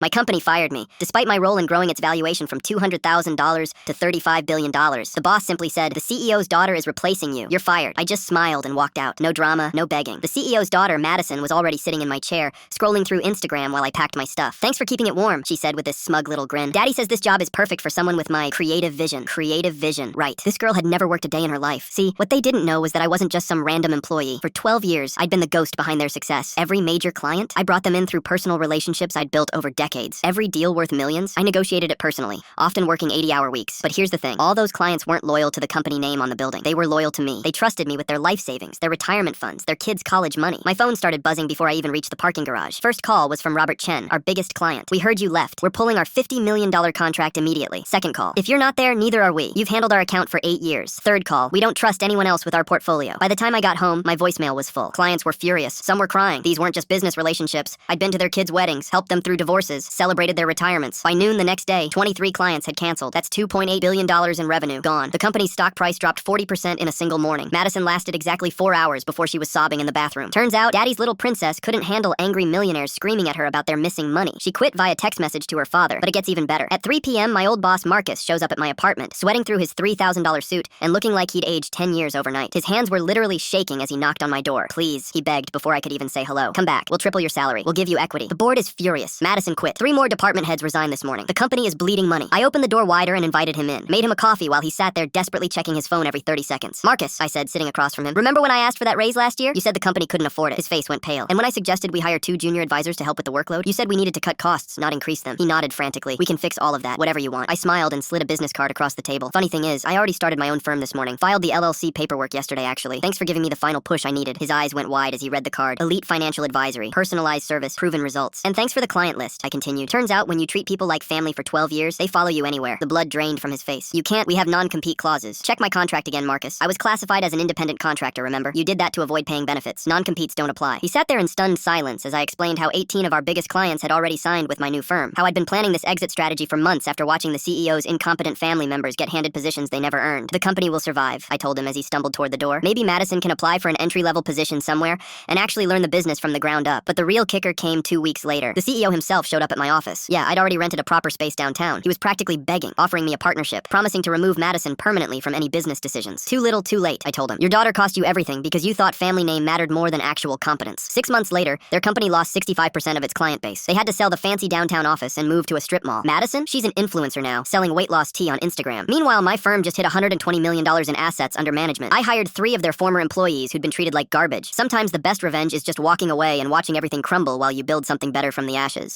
My company fired me, despite my role in growing its valuation from $200,000 to $35 billion. The boss simply said, "The CEO's daughter is replacing you. You're fired." I just smiled and walked out. No drama, no begging. The CEO's daughter, Madison, was already sitting in my chair, scrolling through Instagram while I packed my stuff. "Thanks for keeping it warm," she said with this smug little grin. "Daddy says this job is perfect for someone with my creative vision." Creative vision. Right. This girl had never worked a day in her life. See, what they didn't know was that I wasn't just some random employee. For 12 years, I'd been the ghost behind their success. Every major client, I brought them in through personal relationships I'd built over decades. Every deal worth millions, I negotiated it personally, often working 80-hour weeks. But here's the thing. All those clients weren't loyal to the company name on the building. They were loyal to me. They trusted me with their life savings, their retirement funds, their kids' college money. My phone started buzzing before I even reached the parking garage. First call was from Robert Chen, our biggest client. "We heard you left. We're pulling our $50 million contract immediately." Second call. "If you're not there, neither are we. You've handled our account for 8 years." Third call. "We don't trust anyone else with our portfolio." By the time I got home, my voicemail was full. Clients were furious. Some were crying. These weren't just business relationships. I'd been to their kids' weddings, helped them through divorces, celebrated their retirements. By noon the next day, 23 clients had canceled. That's $2.8 billion in revenue gone. The company's stock price dropped 40% in a single morning. Madison lasted exactly 4 hours before she was sobbing in the bathroom. Turns out, Daddy's little princess couldn't handle angry millionaires screaming at her about their missing money. She quit via text message to her father. But it gets even better. At 3 p.m., my old boss Marcus shows up at my apartment, sweating through his $3,000 suit and looking like he'd aged 10 years overnight. His hands were literally shaking as he knocked on my door. "Please," he begged before I could even say hello. "Come back. We'll triple your salary. We'll give you equity." The board is furious. Madison quit. 3 more department heads resigned this morning. The company is bleeding money. I opened the door wider and invited him in. Made him a coffee while he sat there desperately checking his phone every 30 seconds. "Marcus," I said, sitting across from him, "remember when I asked for that raise last year? You said the company couldn't afford it." His face went pale. "And when I suggested we hire 2 junior advisors to help with the workload, you said we needed to cut costs, not increase them." He nodded frantically. "We can fix all of that. Whatever you want." I smiled and slid a business card across the table. Funny thing is, I already started my own firm this morning. Filed the LLC paperwork yesterday, actually. "Thanks for giving me the final push I needed." His eyes went wide as he read the card. "Elite financial advisory. Personalized service. Proven results." "And thanks for the client list," I continued. "Turns out when you treat people like family for 12 years, they follow you anywhere." The blood drained from his face. "You can't. We have non-compete clauses." "Check my contract again, Marcus. I was classified as an independent contractor, remember? You did that to avoid paying benefits. Non-competes don't apply." He sat there in stunned silence as I explained how 18 of our biggest clients had already signed with my new firm. How I'd been planning this exit strategy for months after watching the CEO's incompetent family members get handed positions they never earned. "The company will survive," I told him as he stumbled toward the door. "Maybe Madison can apply for an entry-level position somewhere and actually learn the business from the ground up." But the real kicker came 2 weeks later. The CEO himself showed up at my office. Yeah, I'd already rented a proper space downtown. He was practically begging, offering me a partnership, promising to remove Madison permanently from any business decisions. "Too little, too late," I told him. "Your daughter cost you everything because you thought family name mattered more than actual competence." 6 months later, their company lost 65% of its client base. They had to sell the fancy downtown office and move to a strip mall. Madison? She's an influencer now, selling weight loss tea on Instagram. Meanwhile, my firm just hit $120 million in assets under management. I hired 3 of their former employees who'd been treated like garbage. Sometimes the best revenge is just walking away and watching everything crumble while you build something better from the ashes.